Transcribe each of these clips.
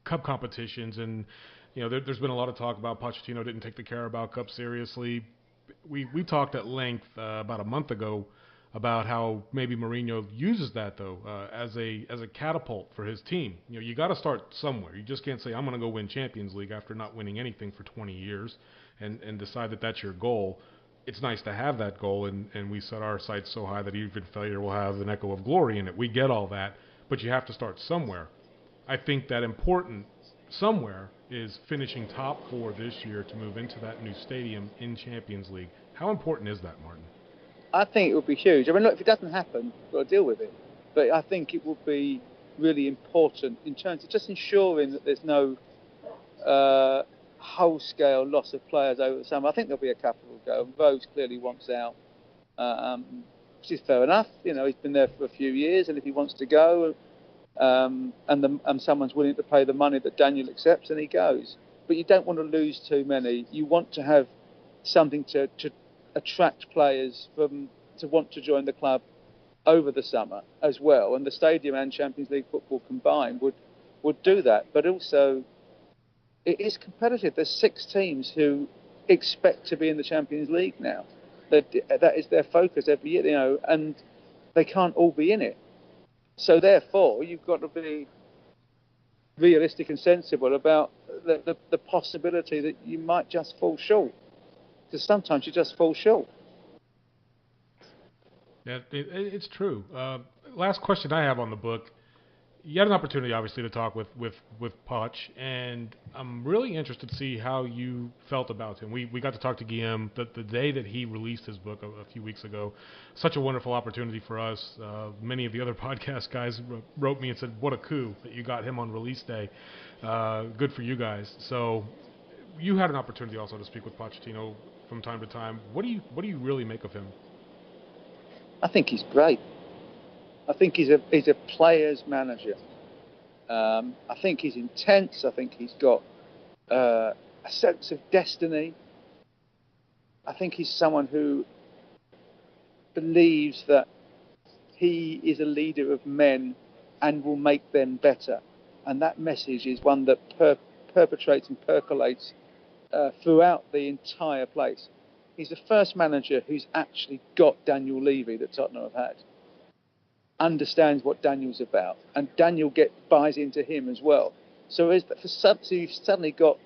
cup competitions, and there's been a lot of talk about Pochettino didn't take the Carabao Cup seriously. We talked at length about a month ago about how maybe Mourinho uses that though as a catapult for his team. You got to start somewhere. You just can't say I'm going to go win Champions League after not winning anything for 20 years and decide that that's your goal. It's nice to have that goal, and we set our sights so high that even failure will have an echo of glory in it. We get all that, but you have to start somewhere. I think that important somewhere is finishing top 4 this year to move into that new stadium in Champions League. How important is that, Martin? I think it would be huge. I mean, look, if it doesn't happen, we've got to deal with it. But I think it will be really important in terms of just ensuring that there's no whole-scale loss of players over the summer. I think there'll be a couple who go. Rose clearly wants out, which is fair enough. He's been there for a few years, and if he wants to go, and someone's willing to pay the money that Daniel accepts, and he goes. But you don't want to lose too many. You want to have something to attract players to want to join the club over the summer as well. And the stadium and Champions League football combined would do that. But also, it is competitive. There's 6 teams who expect to be in the Champions League now. That is their focus every year, and they can't all be in it. So therefore, you've got to be realistic and sensible about the possibility that you might just fall short. Because sometimes you just fall short. Yeah, it's true. Last question I have on the book. You had an opportunity, obviously, to talk with Poch, and I'm really interested to see how you felt about him. We got to talk to Guillaume the day that he released his book a few weeks ago. Such a wonderful opportunity for us. Many of the other podcast guys wrote me and said, what a coup that you got him on release day. Good for you guys. So you had an opportunity also to speak with Pochettino from time to time. What do you really make of him? I think he's great. I think he's a player's manager. I think he's intense. I think he's got a sense of destiny. I think he's someone who believes that he is a leader of men and will make them better. And that message is one that perpetrates and percolates throughout the entire place. He's the first manager who's actually got Daniel Levy that Tottenham have had. Understands what Daniel's about, and Daniel buys into him as well. So you've suddenly got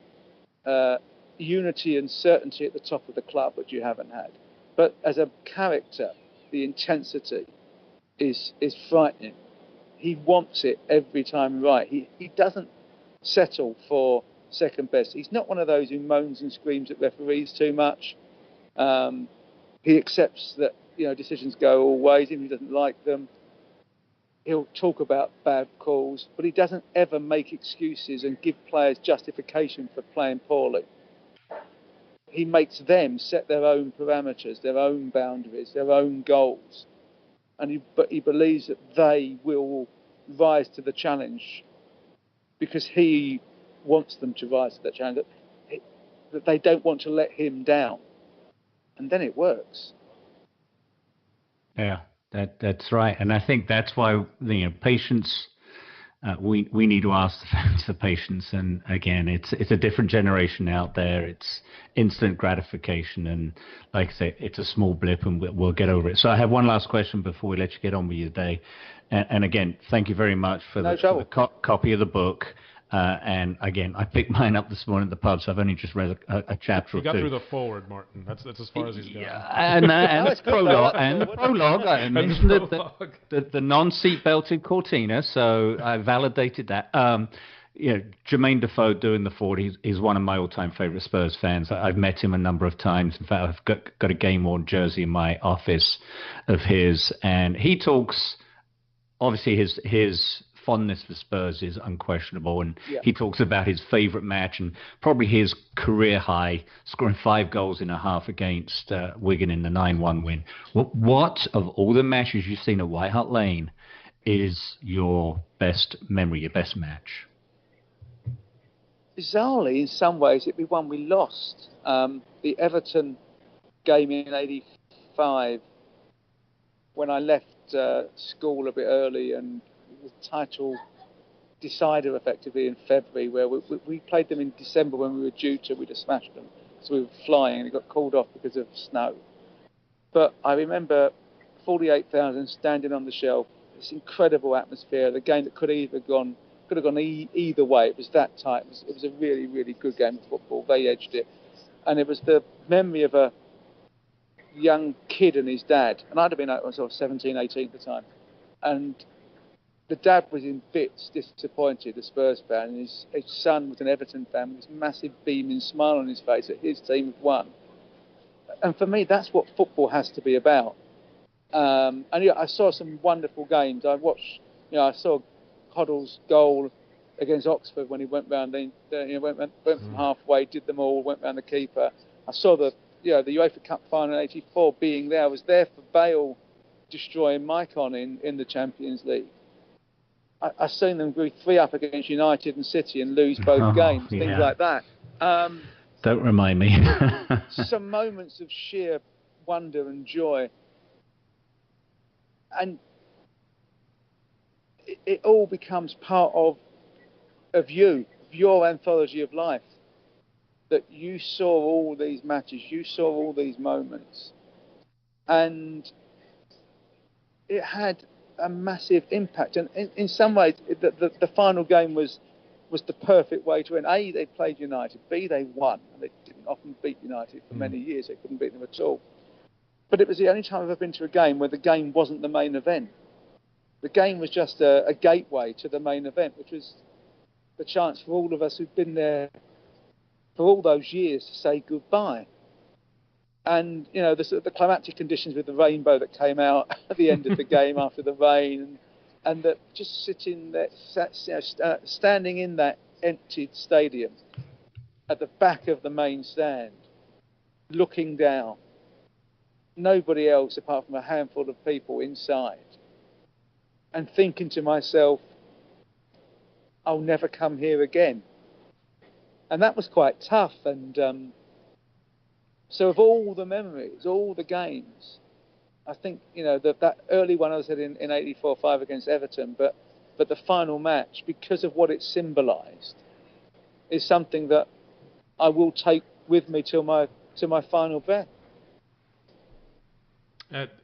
unity and certainty at the top of the club, which you haven't had. But as a character, the intensity is frightening. He wants it every time right. He doesn't settle for second best. He's not one of those who moans and screams at referees too much. He accepts that decisions go all ways, even if he doesn't like them. He'll talk about bad calls, but he doesn't ever make excuses and give players justification for playing poorly. He makes them set their own parameters, their own boundaries, their own goals. But he believes that they will rise to the challenge because he wants them to rise to that challenge, that they don't want to let him down. And then it works. Yeah. That's right, and I think that's why patience. We need to ask the fans for patience, and again, it's a different generation out there. It's instant gratification, and like I say, it's a small blip, and we'll get over it. So I have one last question before we let you get on with your day, and again, thank you very much for the copy of the book. And again, I picked mine up this morning at the pub, so I've only just read a chapter or two. You got through the foreword, Martin. That's as far as he's gone. And the prologue, I mentioned the non-seat belted Cortina, so I validated that. Jermaine Defoe doing the forward, he's one of my all-time favorite Spurs fans. I've met him a number of times. In fact, I've got a game-worn jersey in my office of his, and he talks. Obviously, his fondness for Spurs is unquestionable, and he talks about his favourite match and probably his career high, scoring 5 goals in a half against Wigan in the 9-1 win. What of all the matches you've seen at White Hart Lane is your best memory, your best match? Bizarrely, in some ways, it'd be one we lost. The Everton game in '85, when I left school a bit early, and the title decider effectively in February, where we played them in December when we were due to. We'd have smashed them, so we were flying, and it got called off because of snow. But I remember 48,000 standing on the shelf, this incredible atmosphere, the game that could have gone either way. It was that tight. It was a really, really good game of football. They edged it. And it was the memory of a young kid and his dad. And I'd have been sort of 17, 18 at the time. And the dad was in bits disappointed, a Spurs fan, and his son was an Everton fan with this massive beaming smile on his face that his team had won. And for me, that's what football has to be about. And I saw some wonderful games. I saw Hoddle's goal against Oxford when he went round, went from halfway, did them all, went round the keeper. I saw the UEFA Cup final in '84 being there. I was there for Bale destroying Maicon in the Champions League. I've seen them go 3-up against United and City and lose both games, things like that. Don't remind me. Some moments of sheer wonder and joy. And it all becomes part of your anthology of life. That you saw all these matches, you saw all these moments. And it had a massive impact. And in some ways, the final game was the perfect way to end. A, they played United. B, they won. And they didn't often beat United for many years. They couldn't beat them at all. But it was the only time I've ever been to a game where the game wasn't the main event. The game was just a gateway to the main event, which was the chance for all of us who'd been there for all those years to say goodbye. And, the climatic conditions with the rainbow that came out at the end of the game after the rain, and that just sitting there, standing in that emptied stadium at the back of the main stand, looking down, nobody else apart from a handful of people inside, and thinking to myself, I'll never come here again. And that was quite tough. And so of all the memories, all the games, I think, that early one I said in 84-5 against Everton, but the final match, because of what it symbolised, is something that I will take with me till my final breath.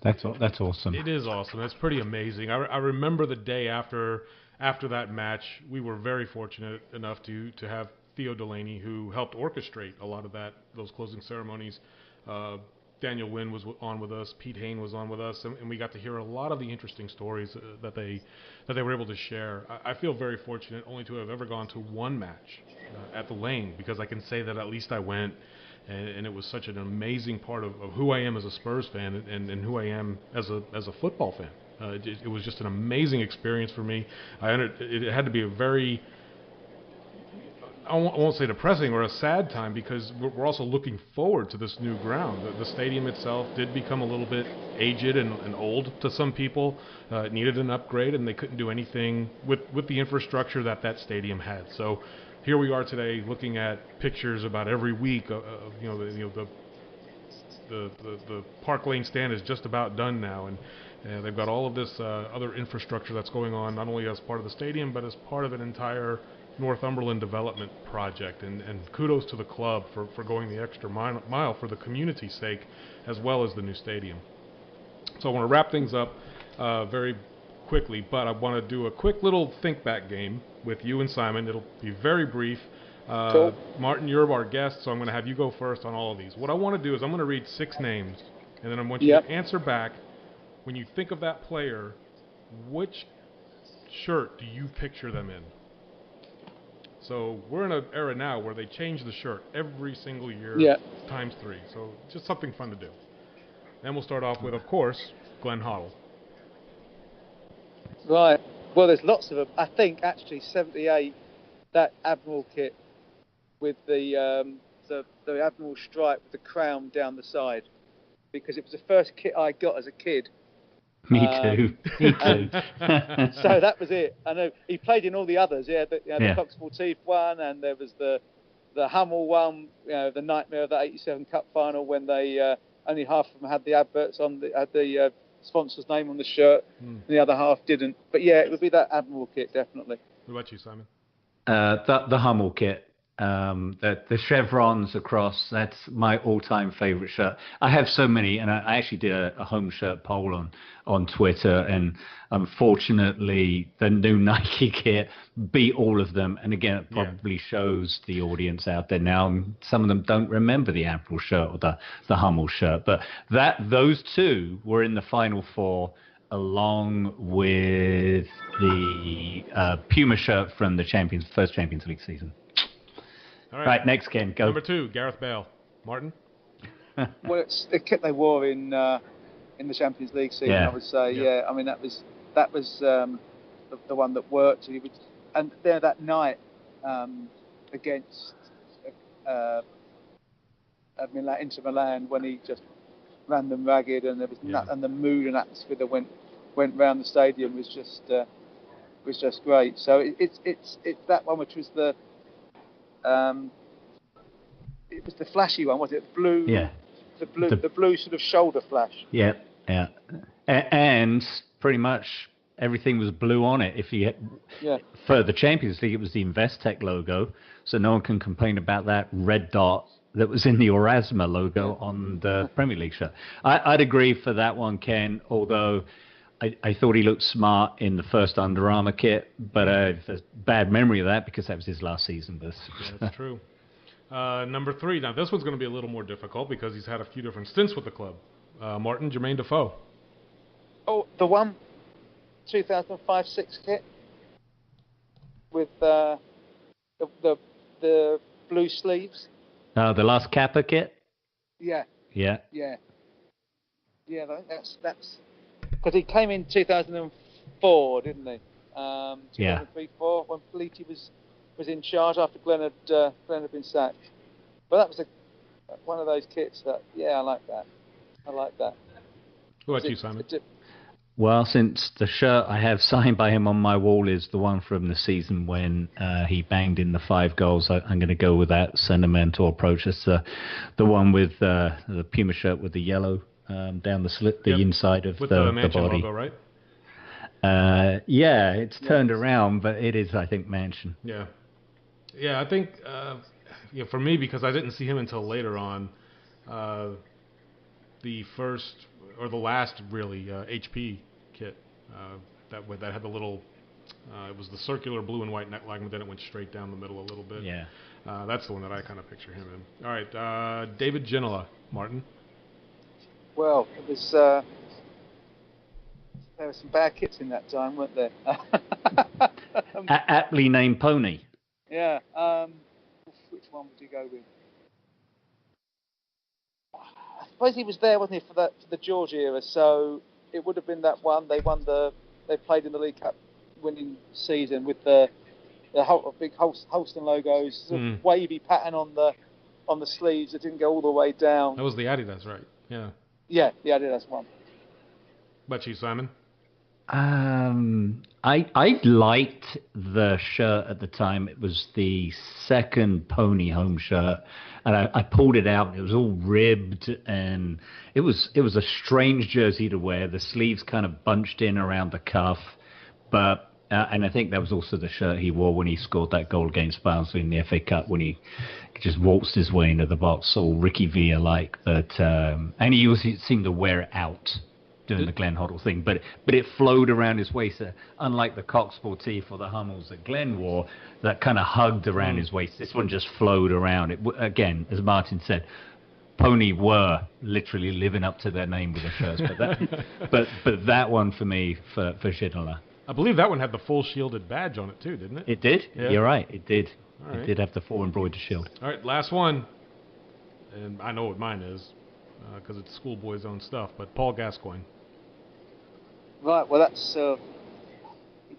That's awesome. It is awesome. That's pretty amazing. I remember the day after that match, we were very fortunate enough to have Theo Delaney, who helped orchestrate a lot of those closing ceremonies. Daniel Wynn was on with us, Pete Hain was on with us, and we got to hear a lot of the interesting stories that they were able to share. I feel very fortunate only to have ever gone to one match at the Lane, because I can say that at least I went, and it was such an amazing part of who I am as a Spurs fan and who I am as a football fan. It was just an amazing experience for me. It had to be a very, I won't say depressing or a sad time, because we're also looking forward to this new ground. The stadium itself did become a little bit aged and old to some people. It needed an upgrade, and they couldn't do anything with the infrastructure that stadium had. So here we are today, looking at pictures about every week of the Park Lane stand is just about done now, and they've got all of this other infrastructure that's going on, not only as part of the stadium, but as part of an entire Northumberland development project. And kudos to the club for going the extra mile for the community's sake, as well as the new stadium. So I want to wrap things up very quickly, but I want to do a quick little think back game with you and Simon. It'll be very brief. Cool. Martin, you're our guest, so I'm going to have you go first on all of these. What I want to do is I'm going to read 6 names, and then I want you to answer back. When you think of that player, which shirt do you picture them in? So we're in an era now where they change the shirt every single year, times 3. So just something fun to do. Then we'll start off with, of course, Glenn Hoddle. Right. Well, there's lots of them. I think actually 78, that Admiral kit with the Admiral stripe with the crown down the side, because it was the first kit I got as a kid. Me too. Me too. So that was it. I know he played in all the others. The Coxwell Teeth one, and there was the Hummel one. The nightmare of the '87 Cup final when they only half of them had the adverts on, had the sponsor's name on the shirt, and the other half didn't. But yeah, it would be that Admiral kit definitely. What about you, Simon? The Hummel kit. The chevrons across, that's my all-time favorite shirt. I have so many, and I actually did a home shirt poll on Twitter, and unfortunately the new Nike kit beat all of them. And again, it probably shows the audience out there now, some of them don't remember the April shirt or the Hummel shirt, but those two were in the Final Four along with the Puma shirt from the first Champions League season. All right, next, Ken, go. Number 2, Gareth Bale. Martin? Well, it's the kit they wore in the Champions League season, I would say. Yeah, I mean that was the one that worked. And there that night against Inter Milan, when he just ran them ragged, and there was and the mood and atmosphere that went round the stadium was just great. So it's that one which was it was the flashy one, was it? Blue. Yeah. The blue sort of shoulder flash. Yeah. And pretty much everything was blue on it. For the Champions League, it was the Investec logo, so no one can complain about that red dot that was in the Orasma logo on the Premier League shirt. I'd agree for that one, Ken, although I thought he looked smart in the first Under Armour kit, but I have a bad memory of that because that was his last season. That's true. Number 3. Now, this one's going to be a little more difficult because he's had a few different stints with the club. Martin, Jermaine Defoe. Oh, the one 2005-06 kit with the blue sleeves. The last Kappa kit? Yeah. Yeah. I think that's because he came in 2004, didn't he? 2003-04 when Peliti was in charge after Glenn had been sacked. But that was one of those kits that I like that. What about you, Simon? Well, since the shirt I have signed by him on my wall is the one from the season when he banged in the 5 goals, I'm going to go with that sentimental approach. It's the one with the Puma shirt with the yellow down the slit, the inside of with the Mansion body. Logo, right? It's turned around, but it is, I think, Mansion. Yeah, I think for me, because I didn't see him until later on, the first or the last really HP kit that had the little it was the circular blue and white neckline, but then it went straight down the middle a little bit. That's the one that I kind of picture him in. All right, David Ginola. Martin? Well, it was there were some bad kits in that time, weren't there? Aptly named Pony. Yeah. Which one would you go with? I suppose he was there, wasn't he, for the George era? So it would have been that one. They played in the League Cup winning season with the big Holston logos, sort of wavy pattern on the sleeves that didn't go all the way down. That was the Adidas, right? Yeah. Yeah, the Adidas one. But you, Simon? I liked the shirt at the time. It was the second Pony home shirt, and I pulled it out. It was all ribbed, and it was a strange jersey to wear. The sleeves kind of bunched in around the cuff, but and I think that was also the shirt he wore when he scored that goal against Barnsley in the FA Cup, when he just waltzed his way into the box, all Ricky Villa-like. But and he seemed to wear it out doing the Glenn Hoddle thing, but it flowed around his waist, unlike the Coq Sportif or the Hummels that Glenn wore, that kind of hugged around his waist. This one just flowed around. It again, as Martin said, Pony were literally living up to their name with the shirts, but that one for me, for Ginola. I believe that one had the full shielded badge on it too, didn't it? It did? Yeah. You're right, it did. Right. It did have the full embroidered shield. All right, last one, and I know what mine is, because it's Schoolboy's own stuff, but Paul Gascoigne. Right, well that's it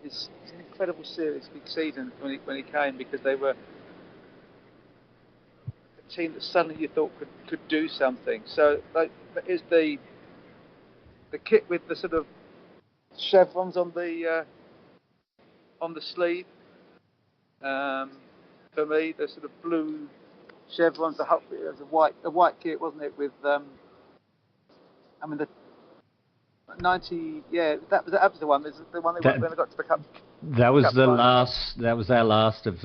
was an incredible series, big season when he came, because they were a team that suddenly you thought could do something. So that is the kit with the sort of chevrons on the sleeve. For me, the sort of blue chevrons, it was a white kit, wasn't it? With the 90, that was the one. The one they went when they got to the cup. That was the last. That was our last of